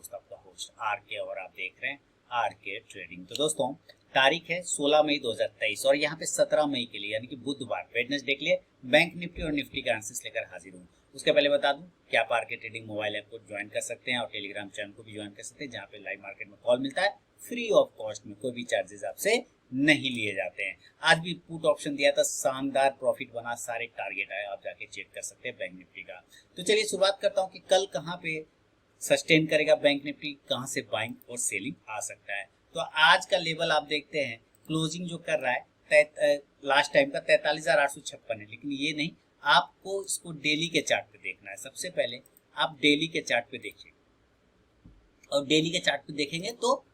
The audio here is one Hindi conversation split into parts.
दोस्त आपका होस्ट आर के, और आप देख रहे हैं आर के ट्रेडिंग। तो दोस्तों तारीख है 16 मई 2023 और यहाँ पे 17 मई के लिए यानी कि बुधवार वेडनेसडे के लिए बैंक निफ्टी और निफ्टी का एनालिसिस लेकर हाजिर हूँ। उसके पहले बता दूं कि आप आर के ट्रेडिंग मोबाइल ऐप को ज्वाइन कर सकते हैं और टेलीग्राम चैनल को भी ज्वाइन कर सकते हैं, जहाँ पे लाइव मार्केट में कॉल मिलता है फ्री ऑफ कॉस्ट में, कोई भी चार्जेस आपसे नहीं लिए जाते हैं। आज भी पुट ऑप्शन दिया था, शानदार प्रॉफिट बना, सारे टारगेट आए, आप जाके चेक कर सकते हैं बैंक निफ्टी का। तो चलिए शुरुआत करता हूँ कि कल कहाँ पे सस्टेन करेगा बैंक निफ्टी, कहाँ से बाइंग और सेलिंग आ सकता है। तो आज का लेवल आप देखते हैं, क्लोजिंग जो कर रहा है लास्ट टाइम का 43,856 है, लेकिन ये नहीं, आपको इसको डेली के चार्ट पे देखना है। सबसे पहले आप डेली के चार्ट पे देखिए और डेली के चार्ट पे देखेंगे तो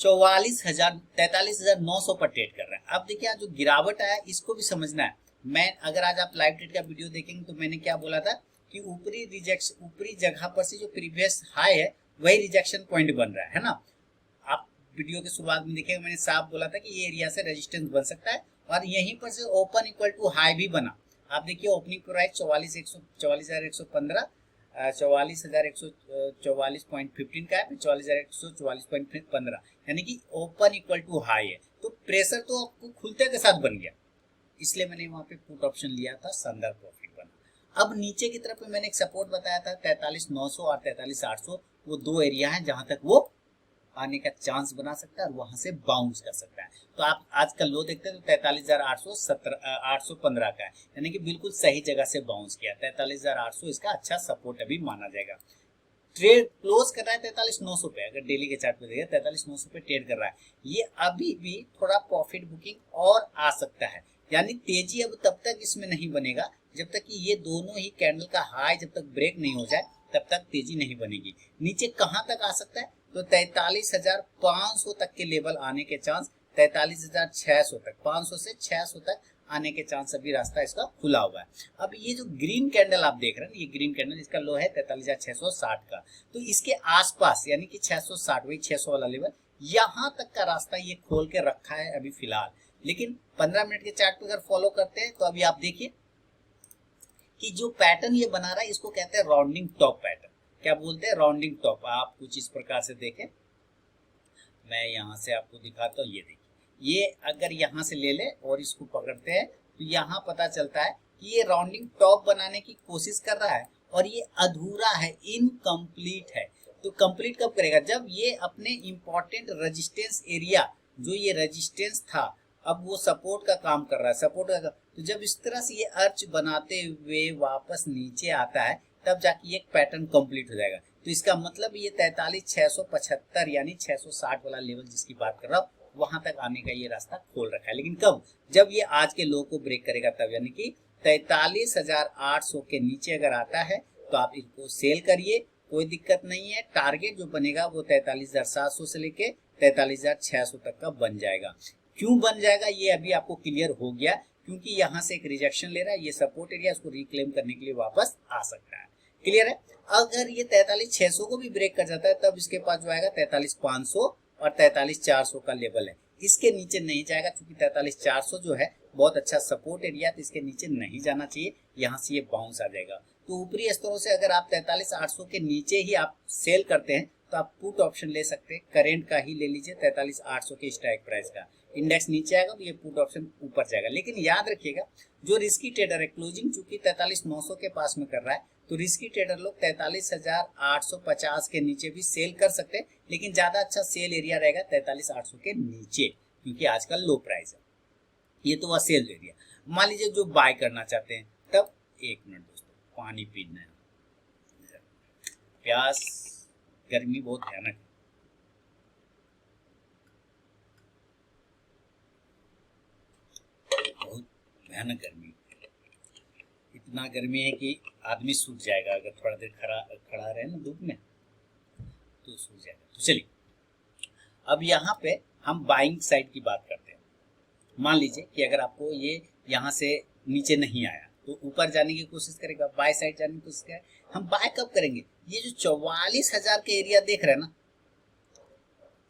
43,900 पर ट्रेड कर रहा है। अब देखिए आज जो गिरावट आया इसको भी समझना है। मैं अगर आज आप लाइव ट्रेड का वीडियो देखेंगे तो मैंने क्या बोला था कि ऊपरी जगह पर से जो प्रीवियस हाई है वही रिजेक्शन पॉइंट बन रहा है ना। आप वीडियो के शुरुआत में देखेंगे मैंने साफ बोला था कि ये एरिया से रेजिस्टेंस बन सकता है और यहीं पर से ओपन इक्वल टू हाई भी बना। आप देखिए ओपनिंग प्राइस 44,115 44,144.15 का है, फिर 44,144.15 यानी कि ओपन इक्वल टू हाई है। तो प्रेशर तो आपको खुलते के साथ बन गया, इसलिए मैंने वहां पे पुट ऑप्शन लिया था, शानदार प्रॉफिट बना। अब नीचे की तरफ मैंने एक सपोर्ट बताया था 43,900 और 43,800, वो दो एरिया है जहां तक वो आने का चांस बना सकता है और वहां से बाउंस कर सकता है। तो आप आज का लो देखते हैं तो 43,815 का है, यानी कि बिल्कुल सही जगह से बाउंस किया। 43,800 इसका अच्छा सपोर्ट अभी माना जाएगा। ट्रेड क्लोज कर रहा है 43,900 पे, अगर डेली के चार्ट पे देखिए 43,900 पे ट्रेड कर रहा है। ये अभी भी थोड़ा प्रॉफिट बुकिंग और आ सकता है, यानी तेजी अब तब तक इसमें नहीं बनेगा जब तक कि ये दोनों ही कैंडल का हाई जब तक ब्रेक नहीं हो जाए तब तक तेजी नहीं बनेगी। नीचे कहां तक आ सकता है तो 43,500 तक के लेवल आने के चांस, 43,600 तक, 500 से 600 तक आने के चांस अभी रास्ता इसका खुला हुआ है। अब ये जो ग्रीन कैंडल आप देख रहे हैं, ये ग्रीन कैंडल इसका लो है 43,660 का, तो इसके आसपास यानी कि 660 वही 600 वाला लेवल, यहां तक का रास्ता ये खोल के रखा है अभी फिलहाल। लेकिन 15 मिनट के चार्ट पे अगर फॉलो करते हैं तो अभी आप देखिए कि जो पैटर्न ये बना रहा है इसको कहते हैं राउंडिंग टॉप पैटर्न। क्या बोलते हैं? Rounding top. आप कुछ इस प्रकार से देखें, मैं यहां से आपको दिखाता हूँ। ये देखिए, ये अगर यहां से ले ले और इसको पकड़ते हैं तो यहां पता चलता है कि ये राउंडिंग टॉप बनाने की कोशिश कर रहा है और ये अधूरा है, इनकम्प्लीट है। तो कंप्लीट कब करेगा? जब ये अपने इंपॉर्टेंट रेजिस्टेंस एरिया, जो ये रेजिस्टेंस था, अब वो सपोर्ट का काम कर रहा है, सपोर्ट का। तो जब इस तरह से ये अर्च बनाते हुए वापस नीचे आता है तब जाके ये पैटर्न कंप्लीट हो जाएगा। तो इसका मतलब ये 43,675 यानी 660 वाला लेवल जिसकी बात कर रहा हूँ वहां तक आने का ये रास्ता खोल रखा है। लेकिन कब? जब ये आज के लो को ब्रेक करेगा तब, यानी कि 43,800 के नीचे अगर आता है तो आप इनको सेल करिए, कोई दिक्कत नहीं है। टारगेट जो बनेगा वो 43,700 से लेके 43,600 तक का बन जाएगा। क्यों बन जाएगा ये अभी आपको क्लियर हो गया, क्योंकि यहाँ से एक रिजेक्शन ले रहा है, ये सपोर्ट एरिया, उसको रिक्लेम करने के लिए वापस आ सकता है। क्लियर है? अगर ये 43,600 को भी ब्रेक कर जाता है तब इसके पास जो आएगा 43,500 और 43,400 का लेवल है। इसके नीचे नहीं जाएगा क्योंकि 43,400 जो है बहुत अच्छा सपोर्ट एरिया, तो इसके नीचे नहीं जाना चाहिए, यहाँ से ये बाउंस आ जाएगा। तो ऊपरी स्तरों से अगर आप 43,800 के नीचे ही आप सेल करते हैं तो आप पुट ऑप्शन ले सकते हैं, करेंट का ही ले लीजिए 43,800 के स्ट्राइक प्राइस का। इंडेक्स नीचे आएगा तो ये पुट ऑप्शन ऊपर जाएगा। लेकिन याद रखिएगा जो रिस्की ट्रेडर है, क्लोजिंग चूंकि 43,900 के पास में कर रहा है, तो रिस्की ट्रेडर लोग 43,850 के नीचे भी सेल कर सकते हैं, लेकिन ज्यादा अच्छा सेल एरिया रहेगा 43,800 के नीचे, क्योंकि आजकल लो प्राइस है। ये तो वह सेल एरिया। मान लीजिए जो बाय करना चाहते हैं तब, एक मिनट दोस्तों, पानी पीना है, प्यास, गर्मी बहुत भयानक है। बहुत भयानक गर्मी, इतना गर्मी है कि आदमी सूख जाएगा अगर थोड़ा देर खड़ा रहे ना धूप में तो सूख जाएगा। तो चलिए अब यहाँ पे हम बाइंग साइड की बात करते हैं। मान लीजिए कि अगर आपको ये यहाँ से नीचे नहीं आया तो ऊपर जाने की कोशिश करेगा, बाय साइड जाने की कोशिश करेगा। हम बाय कब करेंगे? ये जो 44,000 के एरिया देख रहे हैं ना,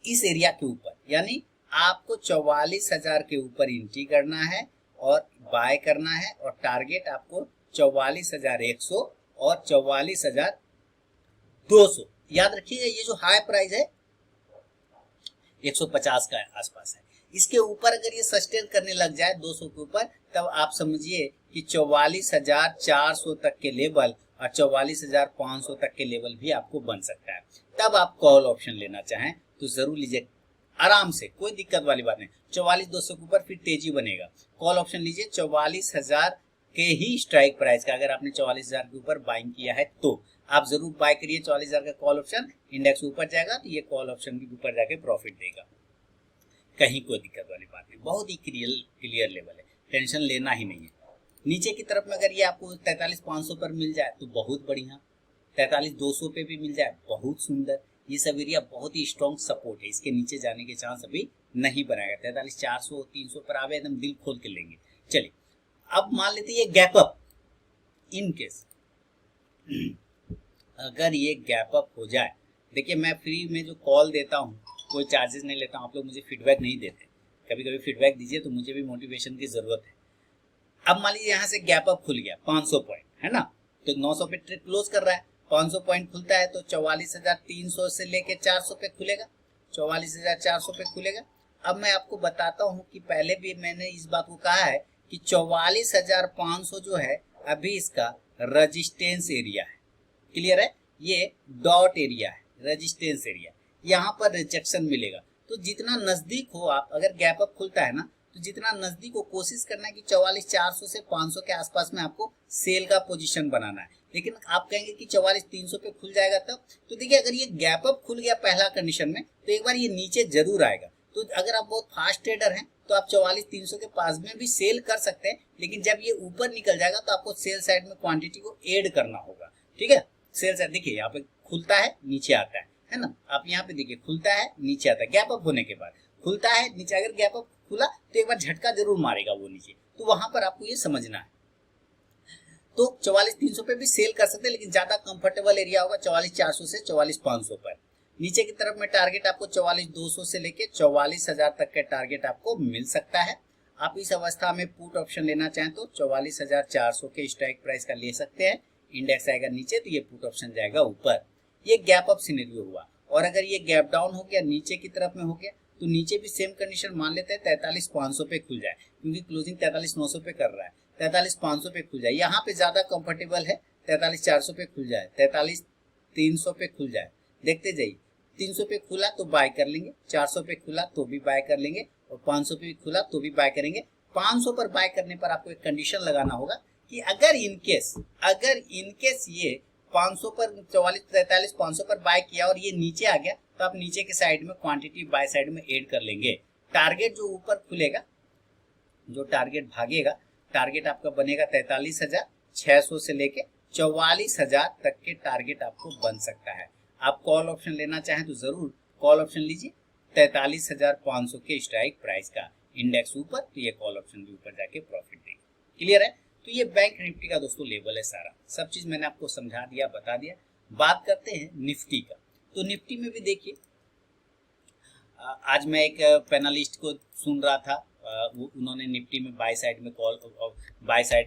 इस एरिया के ऊपर, यानी आपको 44,000 के ऊपर एंट्री करना है और बाय करना है, और टारगेट आपको 44,100 और 44,200 याद रखिएगा ये जो हाई प्राइस है 150 का आसपास है, इसके ऊपर अगर ये सस्टेन करने लग जाए 200 के ऊपर, तब आप समझिए कि 44,400 तक के लेवल और 44,500 तक के लेवल भी आपको बन सकता है। तब आप कॉल ऑप्शन लेना चाहें तो जरूर लीजिए, आराम से, कोई दिक्कत वाली बात नहीं। 44,200 के ऊपर फिर तेजी बनेगा, कॉल ऑप्शन लीजिए 44,000 के ही स्ट्राइक प्राइस का। अगर आपने 44,000 के ऊपर बाइंग किया है तो आप जरूर बाय करिए 44,000 का कॉल ऑप्शन। इंडेक्स ऊपर जाएगा तो ये कॉल ऑप्शन भी ऊपर जाके प्रॉफिट देगा, कहीं कोई दिक्कत वाली बात नहीं, बहुत ही क्लियर लेवल है, टेंशन लेना ही नहीं है। नीचे की तरफ में अगर ये आपको 43,500 पर मिल जाए तो बहुत बढ़िया, 43,200 पे भी मिल जाए बहुत सुंदर। ये सब एरिया बहुत ही स्ट्रॉन्ग सपोर्ट है, इसके नीचे जाने के चांस अभी नहीं बनाएगा। 43,400 300 पर आवे एकदम दिल खोल के लेंगे। चलिए अब मान लेते ये गैप अप, इन केस अगर ये गैप अप हो जाए, देखिए मैं फ्री में जो कॉल देता हूँ कोई चार्जेस नहीं लेता हूँ, आप लोग मुझे फीडबैक नहीं देते, कभी कभी फीडबैक दीजिए तो मुझे भी मोटिवेशन की जरूरत है। अब मान लीजिए यहाँ से गैप अप खुल गया 500 पॉइंट है ना, तो 900 पे ट्रेड क्लोज कर रहा है, 500 पॉइंट खुलता है तो 44,300 से लेके 400 पे खुलेगा, 44,400 पे खुलेगा। अब मैं आपको बताता हूँ कि पहले भी मैंने इस बात को कहा है कि 44,500 जो है अभी इसका रजिस्टेंस एरिया है, क्लियर है, ये डॉट एरिया है, रेजिस्टेंस एरिया, यहाँ पर रिजेक्शन मिलेगा। तो जितना नजदीक हो आप, अगर गैप अप खुलता है ना तो जितना नजदीक हो कोशिश करना है कि 44,400 से 500 के आसपास में आपको सेल का पोजीशन बनाना है। लेकिन आप कहेंगे कि 44,300 पे खुल जाएगा तब, तो देखिए अगर ये गैप अप खुल गया पहला कंडीशन में तो एक बार ये नीचे जरूर आएगा। तो अगर आप बहुत फास्ट ट्रेडर हैं तो आप 44,300 के पास में भी सेल कर सकते हैं, लेकिन जब ये ऊपर निकल जाएगा तो आपको सेल साइड में क्वांटिटी को ऐड करना होगा, ठीक है। सेल साइड देखिए यहाँ पे खुलता है नीचे आता है ना, आप यहाँ पे देखिए खुलता है नीचे आता है, गैप अप होने के बाद खुलता है नीचे, अगर गैप अप खुला तो एक बार झटका जरूर मारेगा वो नीचे, तो वहां पर आपको ये समझना है। तो 44,300 पे भी सेल कर सकते हैं, लेकिन ज्यादा कंफर्टेबल एरिया होगा 44,400 से 44,500 पर। नीचे की तरफ में टारगेट आपको 44,200 से लेके 44,000 तक का टारगेट आपको मिल सकता है। आप इस अवस्था में पुट ऑप्शन लेना चाहें तो 44,400 के स्ट्राइक प्राइस का ले सकते हैं। इंडेक्स आएगा नीचे तो ये पुट ऑप्शन जाएगा ऊपर। ये गैप अप सिनेरियो हुआ, और अगर ये गैप डाउन हो गया नीचे की तरफ में हो गया तो नीचे भी सेम कंडीशन मान लेते हैं 43,500 पे खुल जाए, क्योंकि क्लोजिंग 43,900 पे कर रहा है, 43,500 पे खुल जाए, यहाँ पे ज्यादा कंफर्टेबल है 43,400 पे खुल जाए, 43,300 पे खुल जाए, देखते जाइए 300 पे खुला तो बाय कर लेंगे, 400 पे खुला तो भी बाय कर लेंगे, और 500 पे भी खुला तो भी बाय करेंगे। 500 पर बाय करने पर आपको एक कंडीशन लगाना होगा कि अगर इनकेस ये 500 पर 43,500 पर बाय किया और ये नीचे आ गया तो आप नीचे के साइड में क्वांटिटी बाय साइड में ऐड कर लेंगे। टारगेट जो ऊपर खुलेगा, जो टारगेट भागेगा, टारगेट आपका बनेगा 43,600 से लेके 44,000 तक के टारगेट आपको बन सकता है। आप कॉल ऑप्शन लेना चाहें तो जरूर कॉल ऑप्शन लीजिए 43,500 के स्ट्राइक प्राइस का, इंडेक्स ऊपर तो ये कॉल ऑप्शन भी ऊपर जाके प्रॉफिट देगा, क्लियर है। तो ये बैंक निफ्टी का दोस्तों लेवल है, सारा सब चीज मैंने आपको समझा दिया, बता दिया। बात करते हैं निफ्टी का, तो निफ्टी में भी देखिए आज मैं एक पैनलिस्ट को सुन रहा था, उन्होंने निफ्टी में बाय साइड में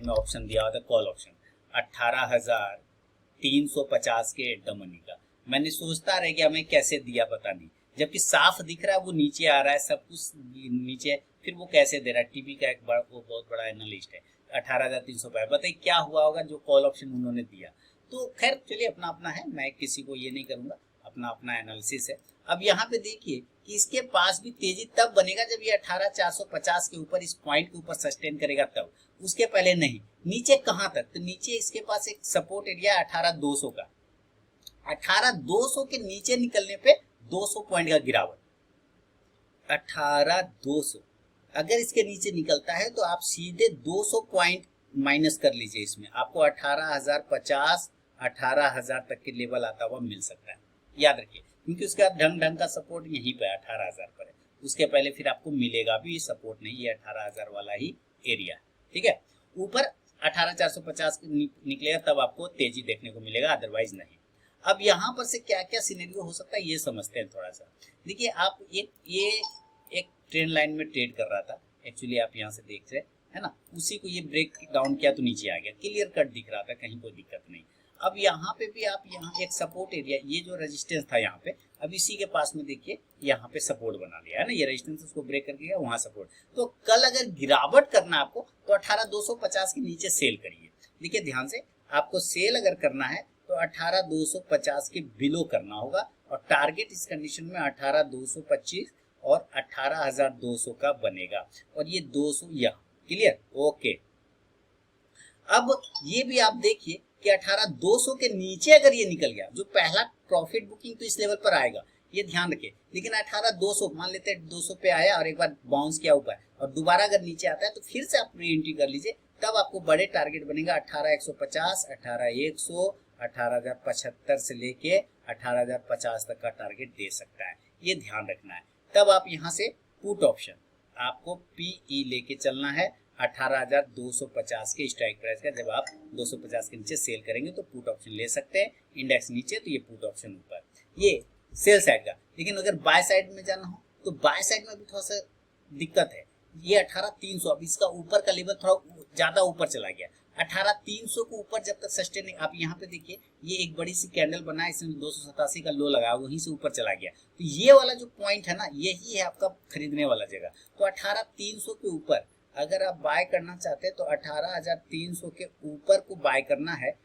ऑप्शन दिया हुआ था, कॉल ऑप्शन 18,350 के एट द मनी का। मैंने सोचता रह गया मैं कैसे दिया पता नहीं, जबकि साफ दिख रहा है वो नीचे आ रहा है, सब कुछ नीचे, फिर वो कैसे दे रहा है। टीवी का एक बड़ा, वो बहुत बड़ा एनालिस्ट है, 18,300 पर, बताइए क्या हुआ होगा जो कॉल ऑप्शन उन्होंने दिया। तो खैर चलिए अपना अपना है, मैं किसी को ये नहीं करूंगा, अपना अपना एनालिसिस है। अब यहाँ पे देखिए कि इसके पास भी तेजी तब बनेगा जब ये 18,450 के ऊपर, इस पॉइंट के ऊपर सस्टेन करेगा तब, उसके पहले नहीं। नीचे कहाँ तक, तो नीचे इसके पास एक सपोर्ट एरिया है 18,200 का, 18,200 के नीचे निकलने पे 200 पॉइंट का गिरावट, 18,200 अगर इसके नीचे निकलता है तो आप सीधे 200 पॉइंट माइनस कर लीजिए, इसमें आपको 18,050 18,000 तक के लेवल आता हुआ मिल सकता है, याद रखिए, क्योंकि उसका ढंग का सपोर्ट यहीं पे 18,000 पर है, उसके पहले फिर आपको मिलेगा भी सपोर्ट नहीं, ये 18,000 वाला ही एरिया, ठीक है। ऊपर 18,450 निकलेगा तब आपको तेजी देखने को मिलेगा, अदरवाइज नहीं। अब यहाँ पर से क्या क्या सिनेरियो हो सकता है ये समझते हैं थोड़ा सा। देखिए आप ये एक ट्रेंड लाइन में ट्रेड कर रहा था, एक्चुअली आप यहाँ से देख रहे हैं है ना, उसी को ये ब्रेक डाउन किया तो नीचे आ गया, क्लियर कट दिख रहा था, कहीं कोई दिक्कत नहीं। अब यहाँ पे भी आप यहाँ एक सपोर्ट एरिया, ये जो रेजिस्टेंस था यहाँ पे, अब इसी के पास में देखिए यहाँ पे सपोर्ट बना लिया है ना, ये रेजिस्टेंस उसको ब्रेक करके गया, वहां सपोर्ट। तो कल अगर गिरावट करना है आपको तो 18250 के नीचे सेल करिए। देखिए ध्यान से, आपको सेल अगर करना है तो 18250 के बिलो करना होगा, और टारगेट इस कंडीशन में 18225 और 18200 का बनेगा, और ये 200 यहाँ। क्लियर? ओके। अब ये भी आप देखिए कि 18200 के नीचे अगर ये निकल गया, जो पहला प्रॉफिट बुकिंग तो इस लेवल पर आएगा, ये ध्यान रखिए। लेकिन 18200 मान लेते हैं 200 पे आया और एक बार बाउंस किया ऊपर, और दोबारा अगर नीचे आता है तो फिर से आप री एंट्री कर लीजिए, तब आपको बड़े टारगेट बनेगा 18150, 18100, 18075 से लेके 18050 तक का टारगेट दे सकता है, ये ध्यान रखना है। तब आप यहाँ से पुट ऑप्शन, आपको पीई लेके चलना है 18250 के स्ट्राइक प्राइस का। जब आप 250 के नीचे सेल करेंगे तो पुट ऑप्शन ले सकते हैं, इंडेक्स नीचे तो ये पुट ऑप्शन ऊपर, ये सेल साइड का। लेकिन अगर बाय साइड में जाना हो तो बाय साइड में भी थोड़ा सा दिक्कत है। ये 18300, अब इसका ऊपर का लेवल थोड़ा ज्यादा ऊपर चला गया। 18300 को ऊपर जब तक सस्टेन, आप यहाँ पे देखिए ये एक बड़ी सी कैंडल बना है, इसमें 287 का लो लगा, वहीं से ऊपर चला गया। तो ये वाला जो पॉइंट है ना, यही है आपका खरीदने वाला जगह। तो 18300 के ऊपर अगर आप बाय करना चाहते हैं तो 18300 के ऊपर को बाय करना है,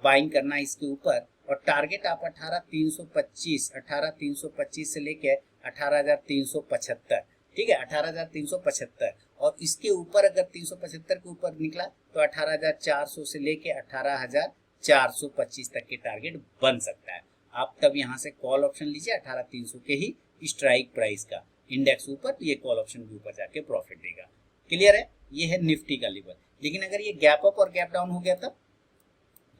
बाइंग करना है इसके ऊपर, और टारगेट आप 18325 से लेके 18375, ठीक है, 18375, और इसके ऊपर अगर 375 के ऊपर निकला तो 18400 से लेके 18425 तक के टारगेट बन सकता है। आप तब यहाँ से कॉल ऑप्शन लीजिए 18300 के ही स्ट्राइक प्राइस का, इंडेक्स ऊपर तो ये कॉल ऑप्शन भी ऊपर जाके प्रॉफिट देगा। क्लियर है? ये है निफ्टी का लेवल। लेकिन अगर ये गैप अप और गैप डाउन हो गया तब,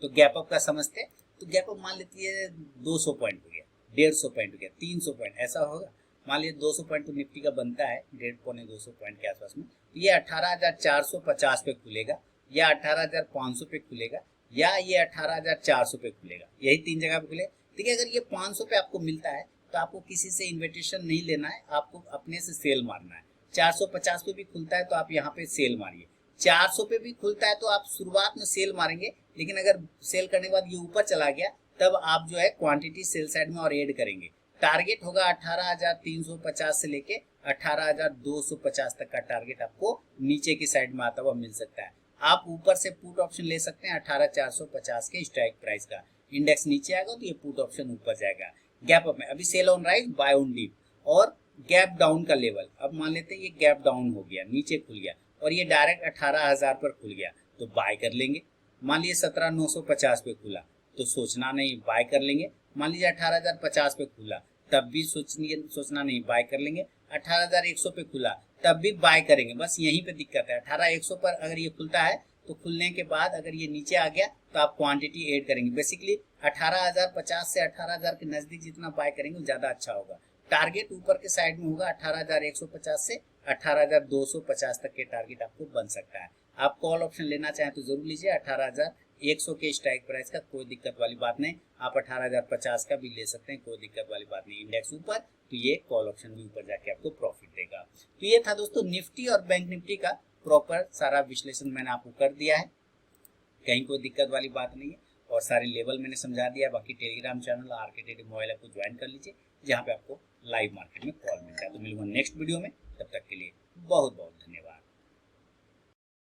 तो गैप अप का समझते हैं, तो गैप अप मान लेती है 200 पॉइंट हो गया, 150 पॉइंट हो गया, 300 पॉइंट ऐसा होगा। मान लीजिए 200 पॉइंट तो निफ्टी का बनता है 1.5-200 पॉइंट के आसपास में, तो ये 18450 पे खुलेगा, या 18500 पे खुलेगा, या ये 18400 पे खुलेगा, यही तीन जगह पे खुले। देखिए अगर ये 500 पे आपको मिलता है तो आपको किसी से इन्विटेशन नहीं लेना है, आपको अपने से सेल मारना है। 450 पे भी खुलता है तो आप यहाँ पे सेल मारिए, 400 पे भी खुलता है तो आप शुरुआत में सेल मारेंगे, लेकिन अगर सेल करने के बाद ये ऊपर चला गया तब आप जो है क्वांटिटी सेल साइड में और ऐड करेंगे। टारगेट होगा 18350 से लेके 18250 तक का टारगेट आपको नीचे की साइड में आता हुआ मिल सकता है। आप ऊपर से पुट ऑप्शन ले सकते हैं 18450 के स्ट्राइक प्राइस का, इंडेक्स नीचे आएगा तो ये पुट ऑप्शन ऊपर जाएगा। गैप अप में अभी sell on rise, buy on dip, और गैप डाउन का लेवल, अब मान लेते हैं ये गैप डाउन हो गया, नीचे खुल गया और ये डायरेक्ट 18000 पर खुल गया तो बाय कर लेंगे। मान लीजिए 17950 पे खुला तो सोचना नहीं, बाय कर लेंगे। मान लीजिए 18050 पे खुला तब भी सोचना नहीं, बाय कर लेंगे। 18100 पे खुला तब भी बाय करेंगे, बस यहीं पे दिक्कत है। 18100 पर अगर ये खुलता है तो खुलने के बाद अगर ये नीचे आ गया तो आप क्वांटिटी ऐड करेंगे। बेसिकली 18050 से 18000 के नजदीक जितना बाय करेंगे ज्यादा अच्छा होगा। टारगेट ऊपर के साइड में होगा 18150 से 18250 तक के टारगेट आपको बन सकता है। आप कॉल ऑप्शन लेना चाहें तो जरूर लीजिए 18100 के स्ट्राइक प्राइस का, कोई दिक्कत वाली बात नहीं। आप 18050 का भी ले सकते हैं, कोई दिक्कत वाली बात नहीं। इंडेक्स ऊपर तो ये कॉल ऑप्शन भी ऊपर जाके आपको प्रॉफिट देगा। तो ये था दोस्तों निफ्टी और बैंक निफ्टी का प्रॉपर सारा विश्लेषण मैंने आपको कर दिया है, कहीं कोई दिक्कत वाली बात नहीं है, और सारे लेवल मैंने समझा दिया। बाकी Telegram channel RK trading mobile app को ज्वाइन कर लीजिए, जहाँ पे आपको लाइव मार्केट में कॉल मिलता है। तो मिलूंगा नेक्स्ट वीडियो में, तब तक के लिए बहुत बहुत